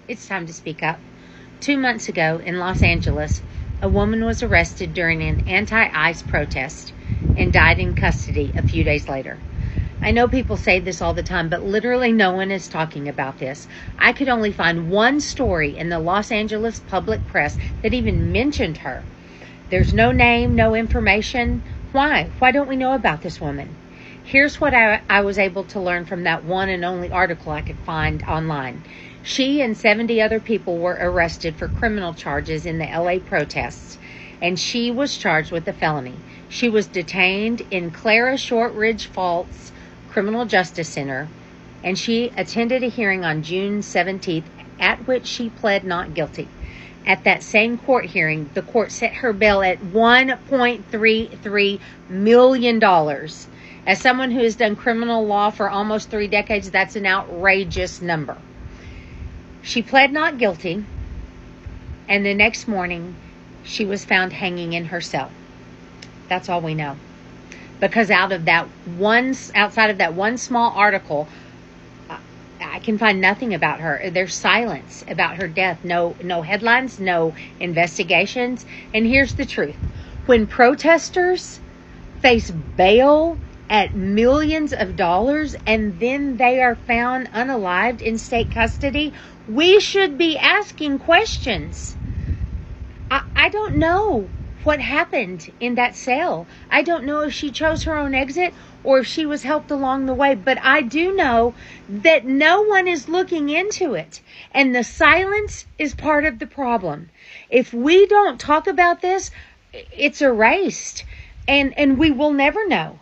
It's time to speak up. 2 months ago in Los Angeles, a woman was arrested during an anti-ICE protest and died in custody a few days later. I know people say this all the time, but literally no one is talking about this. I could only find one story in the Los Angeles public press that even mentioned her. There's no name, no information. Why? Why don't we know about this woman? Here's what I was able to learn from that one and only article I could find online. She and 70 other people were arrested for criminal charges in the LA protests, and she was charged with a felony. She was detained in Clara Shortridge Faults Criminal Justice Center, and she attended a hearing on June 17th at which she pled not guilty. At that same court hearing, the court set her bail at $1.33 million. As someone who has done criminal law for almost 3 decades, that's an outrageous number. She pled not guilty, and the next morning, she was found hanging in her cell. That's all we know. Because outside of that one small article, I can find nothing about her. There's silence about her death. No headlines, no investigations. And here's the truth. When protesters face bail at millions of dollars and then they are found unalived in state custody, we should be asking questions. I don't know what happened in that cell. I don't know if she chose her own exit or if she was helped along the way, but I do know that no one is looking into it. And the silence is part of the problem. If we don't talk about this, it's erased and we will never know.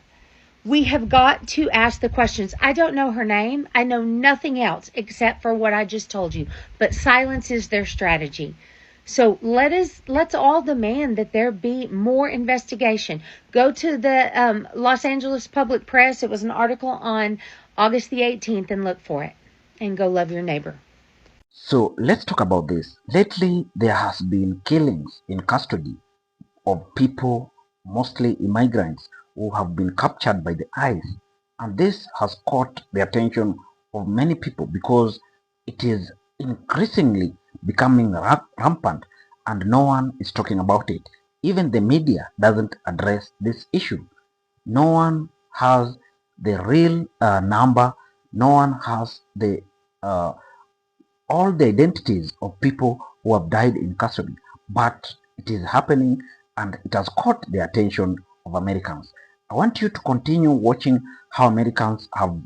We have got to ask the questions. I don't know her name. I know nothing else except for what I just told you. But silence is their strategy. So let's all demand that there be more investigation. Go to the Los Angeles Public Press. It was an article on August the 18th and look for it. And go love your neighbor. So let's talk about this. Lately, there has been killings in custody of people, mostly immigrants, who have been captured by the ICE. And this has caught the attention of many people because it is increasingly becoming rampant and no one is talking about it. Even the media doesn't address this issue. No one has the real number. No one has the all the identities of people who have died in custody. But it is happening and it has caught the attention of Americans. I want you to continue watching how Americans have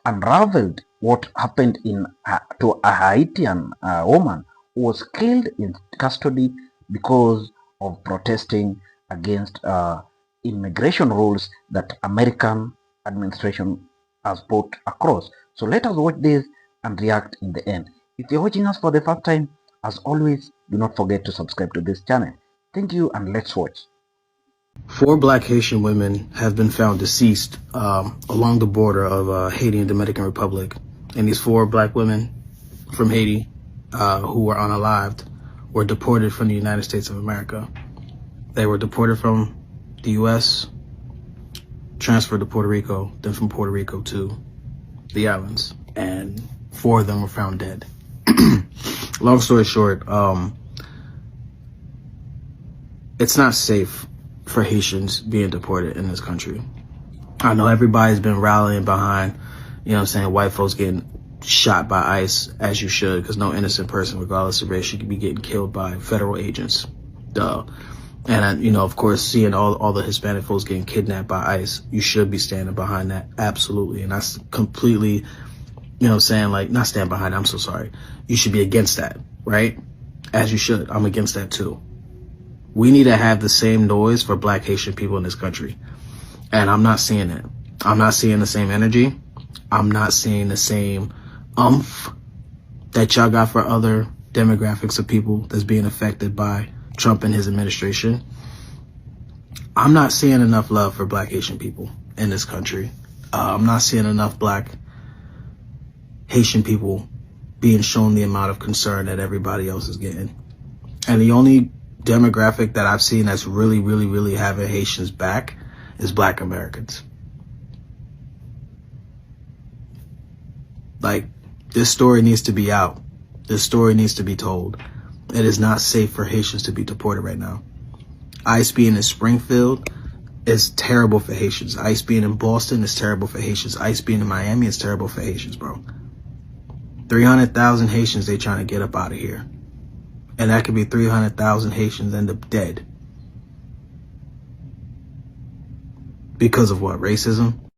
unraveled what happened to a Haitian woman who was killed in custody because of protesting against immigration rules that American administration has put across. So let us watch this and react in the end. If you're watching us for the first time, as always, do not forget to subscribe to this channel. Thank you, and let's watch. 4 Black Haitian women have been found deceased along the border of Haiti and Dominican Republic. And these 4 Black women from Haiti who were unalived were deported from the United States of America. They were deported from the U.S., transferred to Puerto Rico, then from Puerto Rico to the islands. And 4 of them were found dead. Long story short, it's not safe for Haitians being deported in this country. I know everybody's been rallying behind, white folks getting shot by ICE, as you should, because no innocent person, regardless of race, should be getting killed by federal agents. Duh. And, of course, seeing all the Hispanic folks getting kidnapped by ICE, you should be standing behind that. Absolutely. And that's completely, not stand behind it. I'm so sorry. You should be against that, right? As you should. I'm against that too. We need to have the same noise for Black Haitian people in this country. And I'm not seeing it. I'm not seeing the same energy. I'm not seeing the same umph that y'all got for other demographics of people that's being affected by Trump and his administration. I'm not seeing enough love for Black Haitian people in this country. I'm not seeing enough Black Haitian people being shown the amount of concern that everybody else is getting. And the only demographic that I've seen that's really, really, really having Haitians back is Black Americans. Like, this story needs to be out. This story needs to be told. It is not safe for Haitians to be deported right now. ICE being in Springfield is terrible for Haitians. ICE being in Boston is terrible for Haitians. ICE being in Miami is terrible for Haitians, bro. 300,000 Haitians they trying to get up out of here. And that could be 300,000 Haitians end up dead. Because of what? Racism?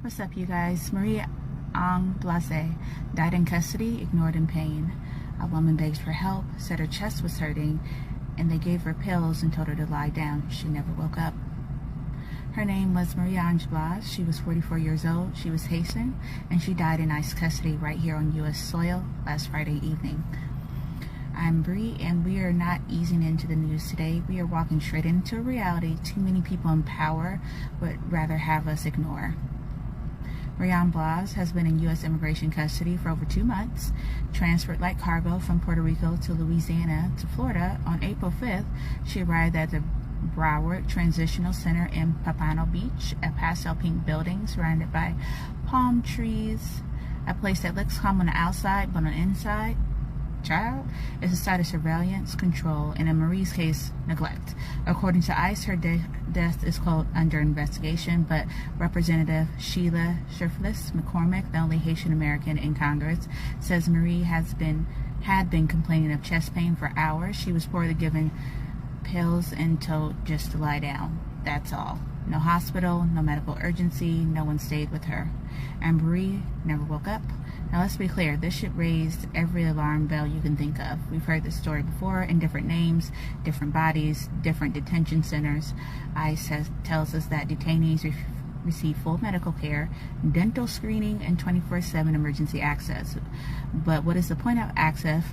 What's up, you guys? Ange Blaise died in custody, ignored in pain. A woman begged for help, said her chest was hurting, and they gave her pills and told her to lie down. She never woke up. Her name was Ange Blaise. She was 44 years old. She was Haitian, and she died in ICE custody right here on U.S. soil last Friday evening. I'm Bree, and we are not easing into the news today. We are walking straight into a reality too many people in power would rather have us ignore. Ange Blaise has been in U.S. immigration custody for over 2 months, transferred like cargo from Puerto Rico to Louisiana to Florida. On April 5th, she arrived at the Broward Transitional Center in Pompano Beach, a pastel pink building surrounded by palm trees, a place that looks calm on the outside, but on the inside, child, is a site of surveillance, control, and in Marie's case, neglect. According to ICE, her death is quote under investigation, but Representative Sheila Shirflis McCormick, the only Haitian American in Congress, says Marie had been complaining of chest pain for hours. She was poorly given pills and told just to lie down. That's all. No hospital, no medical urgency, no one stayed with her. And Marie never woke up. Now let's be clear, this should raise every alarm bell you can think of. We've heard this story before in different names, different bodies, different detention centers. ICE tells us that detainees receive full medical care, dental screening, and 24/7 emergency access. But what is the point of access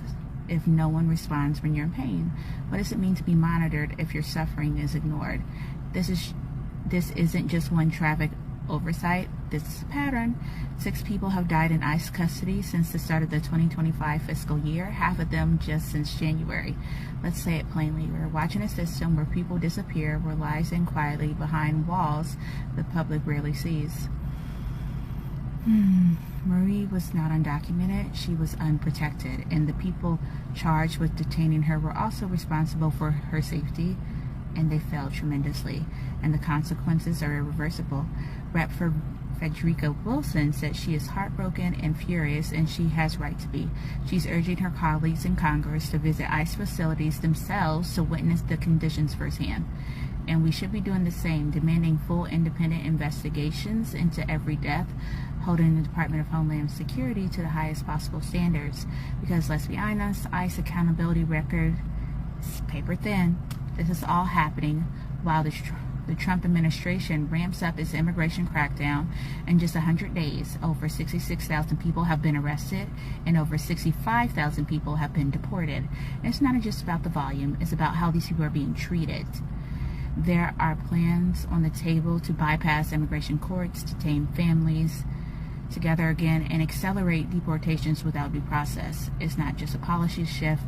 if no one responds when you're in pain? What does it mean to be monitored if your suffering is ignored? This isn't just one traffic oversight. This is a pattern. 6 people have died in ICE custody since the start of the 2025 fiscal year, half of them just since January. Let's say it plainly. We're watching a system where people disappear, where lives end quietly behind walls the public rarely sees. Marie was not undocumented. She was unprotected, and the people charged with detaining her were also responsible for her safety, and they failed tremendously, and the consequences are irreversible. Rep. for Frederica Wilson said she is heartbroken and furious, and she has right to be. She's urging her colleagues in Congress to visit ICE facilities themselves to witness the conditions firsthand. And we should be doing the same, demanding full independent investigations into every death, holding the Department of Homeland Security to the highest possible standards. Because let's be honest, ICE accountability record is paper thin. This is all happening while the Trump administration ramps up its immigration crackdown. In just 100 days, over 66,000 people have been arrested and over 65,000 people have been deported. And it's not just about the volume, it's about how these people are being treated. There are plans on the table to bypass immigration courts, detain families together again, and accelerate deportations without due process. It's not just a policy shift.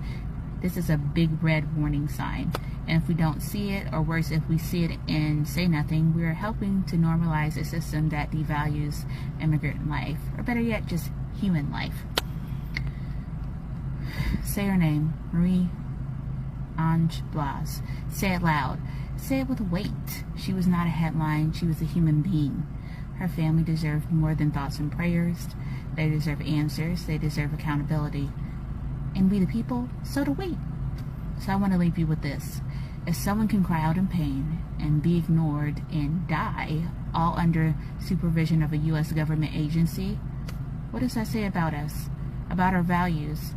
This is a big red warning sign. And if we don't see it, or worse, if we see it and say nothing, we are helping to normalize a system that devalues immigrant life, or better yet, just human life. Say her name, Ange Blaise. Say it loud. Say it with weight. She was not a headline. She was a human being. Her family deserved more than thoughts and prayers. They deserve answers. They deserve accountability. And we the people, so do we. So I want to leave you with this. If someone can cry out in pain and be ignored and die, all under supervision of a U.S. government agency, what does that say about us, about our values,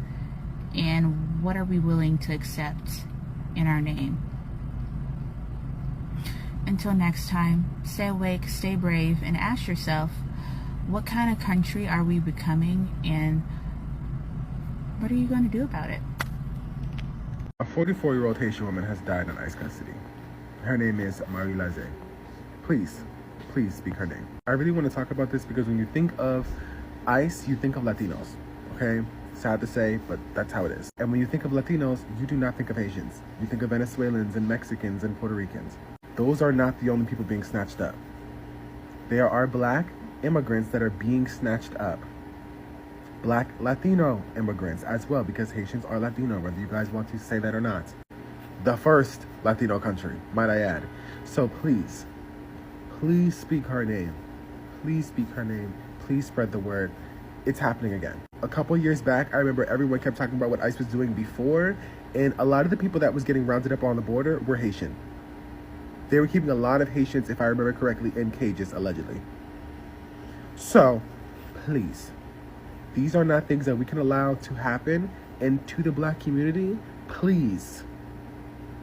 and what are we willing to accept in our name? Until next time, stay awake, stay brave, and ask yourself, what kind of country are we becoming, and what are you going to do about it? A 44-year-old Haitian woman has died in ICE custody. Her name is Marie Laze. Please speak her name. I really want to talk about this because when you think of ICE, you think of Latinos, okay? Sad to say, but that's how it is. And when you think of Latinos, you do not think of Haitians. You think of Venezuelans and Mexicans and Puerto Ricans. Those are not the only people being snatched up. There are black immigrants that are being snatched up. Black Latino immigrants as well, because Haitians are Latino, whether you guys want to say that or not. The first Latino country, might I add. So please speak her name. Please speak her name. Please spread the word. It's happening again. A couple years back, I remember everyone kept talking about what ICE was doing before, and a lot of the people that was getting rounded up on the border were Haitian. They were keeping a lot of Haitians, if I remember correctly, in cages, allegedly. So, please, these are not things that we can allow to happen. And to the black community, please,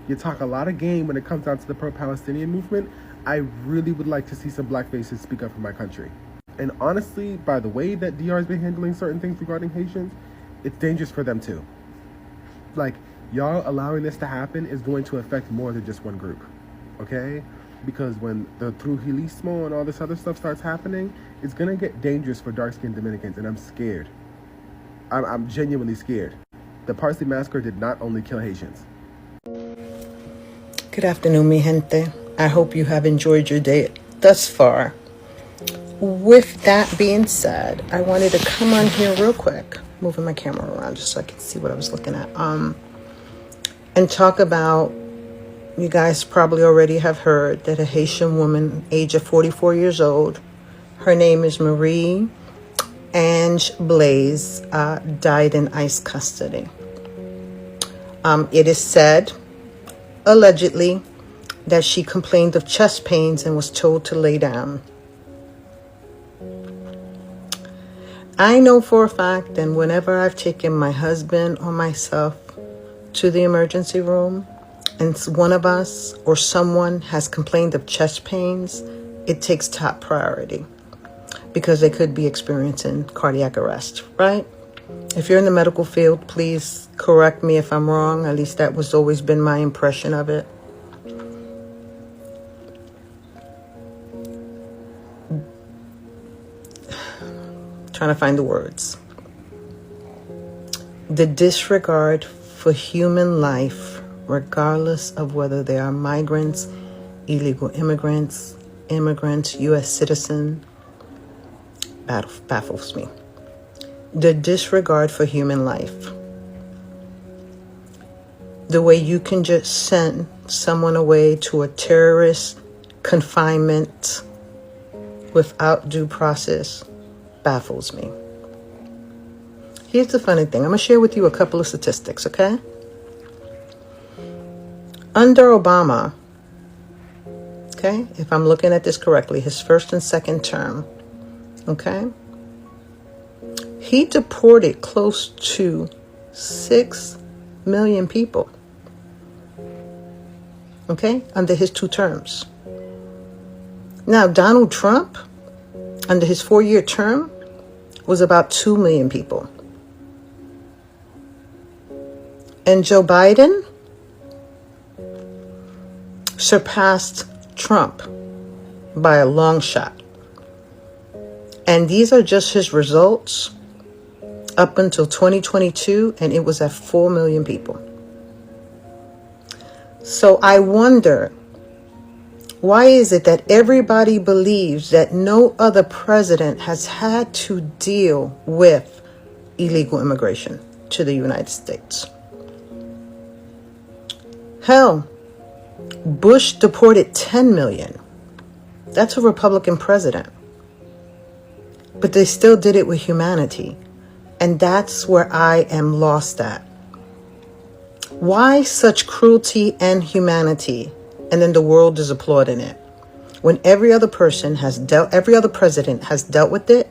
you talk a lot of game when it comes down to the pro-Palestinian movement. I really would like to see some black faces speak up for my country. And honestly, by the way that DR has been handling certain things regarding Haitians, it's dangerous for them too. Like, y'all allowing this to happen is going to affect more than just one group, okay? Because when the Trujillismo and all this other stuff starts happening, it's going to get dangerous for dark-skinned Dominicans, and I'm scared. I'm genuinely scared. The Parsley Massacre did not only kill Haitians. Good afternoon, mi gente. I hope you have enjoyed your day thus far. With that being said, I wanted to come on here real quick, moving my camera around just so I can see what I was looking at, and talk about, you guys probably already have heard that a Haitian woman, age of 44 years old, her name is Marie Ange Blaise, died in ICE custody. It is said, allegedly, that she complained of chest pains and was told to lay down. I know for a fact that whenever I've taken my husband or myself to the emergency room and one of us or someone has complained of chest pains, it takes top priority because they could be experiencing cardiac arrest, right? If you're in the medical field, please correct me if I'm wrong. At least that was always been my impression of it. Trying to find the words. The disregard for human life, regardless of whether they are migrants, illegal immigrants, U.S. citizen, baffles me. The disregard for human life. The way you can just send someone away to a terrorist confinement without due process baffles me. Here's the funny thing. I'm going to share with you a couple of statistics, okay? Under Obama, okay, if I'm looking at this correctly, his first and second term, okay, he deported close to 6 million people, okay, under his 2 terms. Now, Donald Trump, under his 4-year term, was about 2 million people. And Joe Biden surpassed Trump by a long shot. And these are just his results up until 2022, and it was at 4 million people. So I wonder, why is it that everybody believes that no other president has had to deal with illegal immigration to the United States? Hell, Bush deported 10 million. That's a Republican president. But they still did it with humanity. And that's where I am lost at. Why such cruelty and humanity? And then the world is applauding it. When every other president has dealt with it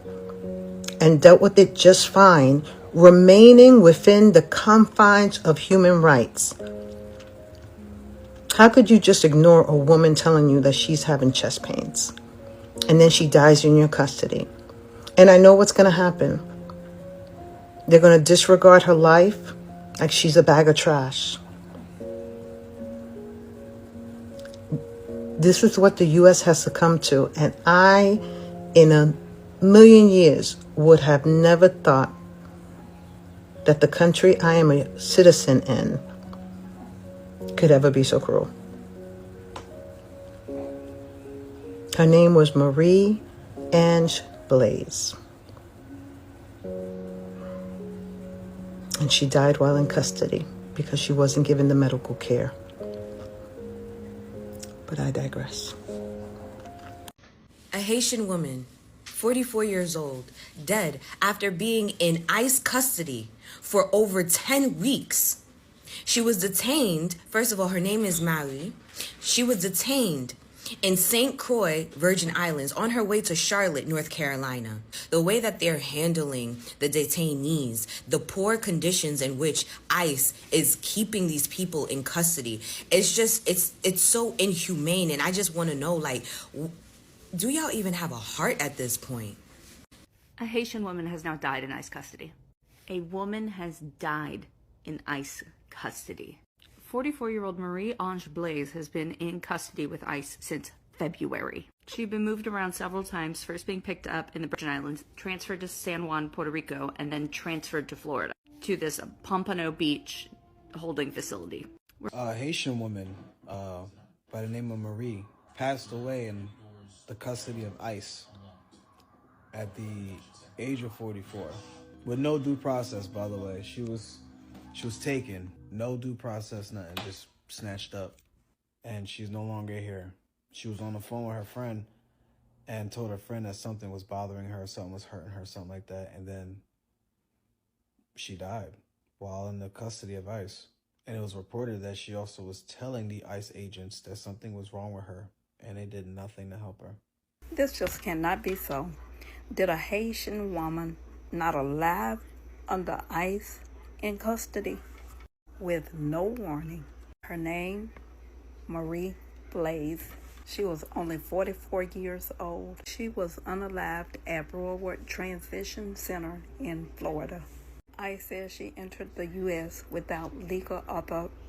and dealt with it just fine, remaining within the confines of human rights. How could you just ignore a woman telling you that she's having chest pains and then she dies in your custody? And I know what's going to happen. They're going to disregard her life like she's a bag of trash. This is what the U.S. has succumbed to. And I, in a million years, would have never thought that the country I am a citizen in could ever be so cruel. Her name was Marie Ange Blaise. and she died while in custody because she wasn't given the medical care. But I digress. A Haitian woman, 44 years old, dead after being in ICE custody for over 10 weeks. She was detained, first of all, her name is Marie. She was detained in St. Croix, Virgin Islands, on her way to Charlotte, North Carolina. The way that they're handling the detainees, the poor conditions in which ICE is keeping these people in custody, it's so inhumane. And I just want to know, like, do y'all even have a heart at this point? A Haitian woman has now died in ICE custody. A woman has died in ICE custody. 44-year-old Marie Ange Blaise has been in custody with ICE since February. She'd been moved around several times, first being picked up in the Virgin Islands, transferred to San Juan, Puerto Rico, and then transferred to Florida, to this Pompano Beach holding facility. A Haitian woman by the name of Marie passed away in the custody of ICE at the age of 44, with no due process, by the way. She was taken, no due process, nothing, just snatched up, and she's no longer here. She was on the phone with her friend and told her friend that something was bothering her, something was hurting her, something like that, and then she died while in the custody of ICE. And it was reported that she also was telling the ICE agents that something was wrong with her, and they did nothing to help her. This just cannot be so. Did a Haitian woman not alive under ICE in custody with no warning? Her name, Marie Blaise. She was only 44 years old. She was unalived at Broward Transition Center in Florida. ICE says she entered the U.S. without legal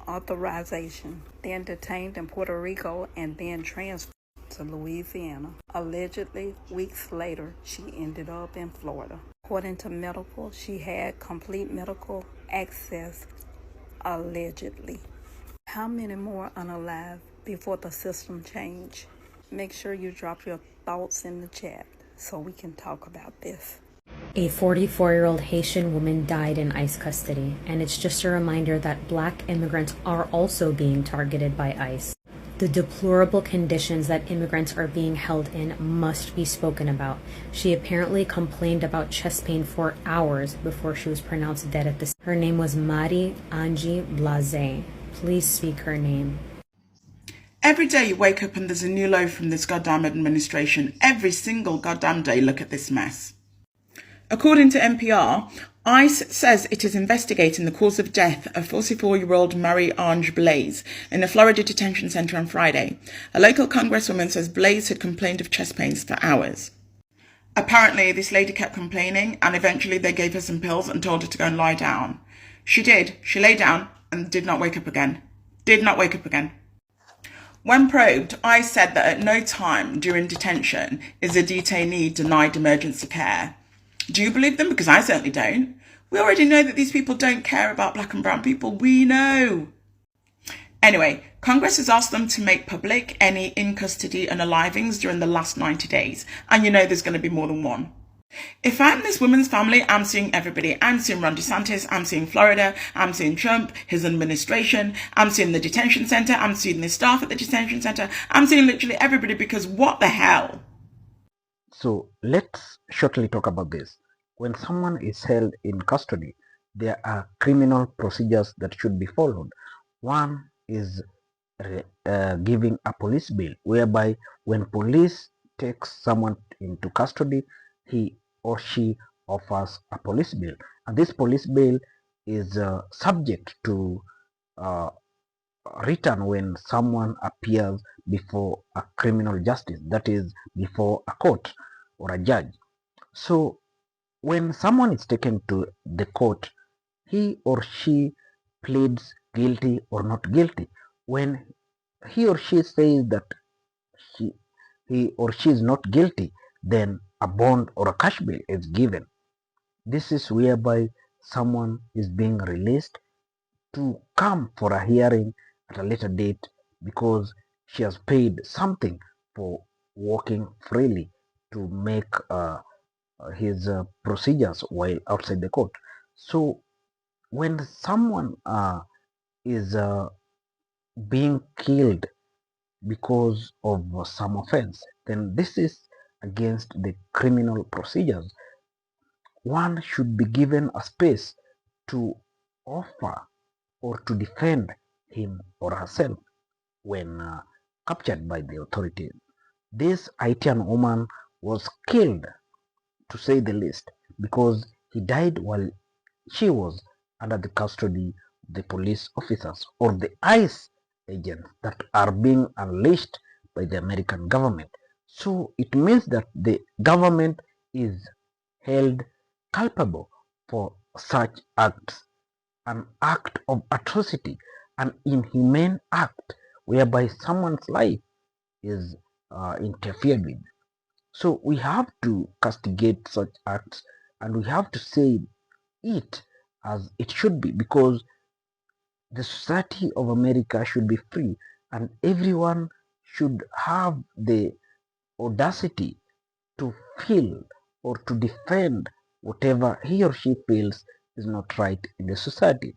authorization, then detained in Puerto Rico and then transferred to Louisiana. Allegedly, weeks later, she ended up in Florida. According to medical, she had complete medical access, allegedly. How many more unalive before the system change? Make sure you drop your thoughts in the chat so we can talk about this. A 44-year-old Haitian woman died in ICE custody, and it's just a reminder that Black immigrants are also being targeted by ICE. The deplorable conditions that immigrants are being held in must be spoken about. She apparently complained about chest pain for hours before she was pronounced dead at this. Her name was Marie Ange Blaise. Please speak her name. Every day you wake up and there's a new loaf from this goddamn administration. Every single goddamn day, look at this mess. According to NPR, ICE says it is investigating the cause of death of 44-year-old Marie Ange Blaise in the Florida detention center on Friday. A local congresswoman says Blaise had complained of chest pains for hours. Apparently, this lady kept complaining, and eventually they gave her some pills and told her to go and lie down. She did. She lay down and did not wake up again. When probed, ICE said that at no time during detention is a detainee denied emergency care. Do you believe them? Because I certainly don't. We already know that these people don't care about Black and brown people. We know. Anyway, Congress has asked them to make public any in-custody unalivings during the last 90 days. And you know there's going to be more than one. If I'm this woman's family, I'm seeing everybody. I'm seeing Ron DeSantis, I'm seeing Florida, I'm seeing Trump, his administration, I'm seeing the detention center, I'm seeing the staff at the detention center, I'm seeing literally everybody, because what the hell? So let's shortly talk about this. When someone is held in custody, there are criminal procedures that should be followed. One is giving a police bail, whereby when police takes someone into custody, he or she offers a police bail. And this police bail is subject to return when someone appears before a criminal justice, that is, before a court or a judge. So when someone is taken to the court, he or she pleads guilty or not guilty. When he or she says that he or she is not guilty, then a bond or a cash bail is given. This is whereby someone is being released to come for a hearing at a later date because she has paid something for walking freely to make his procedures while outside the court. So when someone is being killed because of some offense, then this is against the criminal procedures. One should be given a space to offer or to defend him or herself when captured by the authorities. This Haitian woman was killed, to say the least, because he died while she was under the custody of the police officers or the ICE agents that are being unleashed by the American government. So it means that the government is held culpable for such acts, an act of atrocity, an inhumane act whereby someone's life is interfered with. So we have to castigate such acts and we have to say it as it should be, because the society of America should be free and everyone should have the audacity to feel or to defend whatever he or she feels is not right in the society.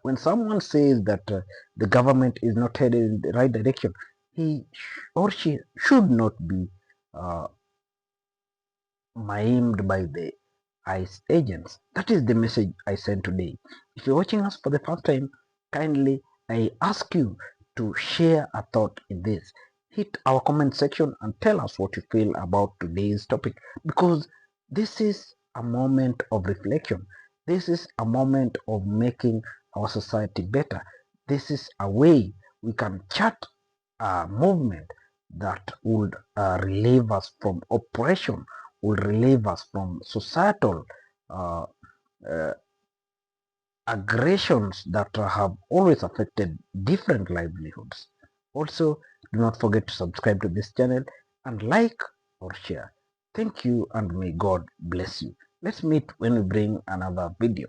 When someone says that the government is not headed in the right direction, he or she should not be uh, maimed by the ICE agents. That is the message I sent today. If you're watching us for the first time, kindly I ask you to share a thought in this. Hit our comment section and tell us what you feel about today's topic, because this is a moment of reflection. This is a moment of making our society better. This is a way we can chart a movement that would relieve us from oppression, will relieve us from societal uh, uh, aggressions that have always affected different livelihoods. Also, do not forget to subscribe to this channel and like or share. Thank you and may God bless you. Let's meet when we bring another video.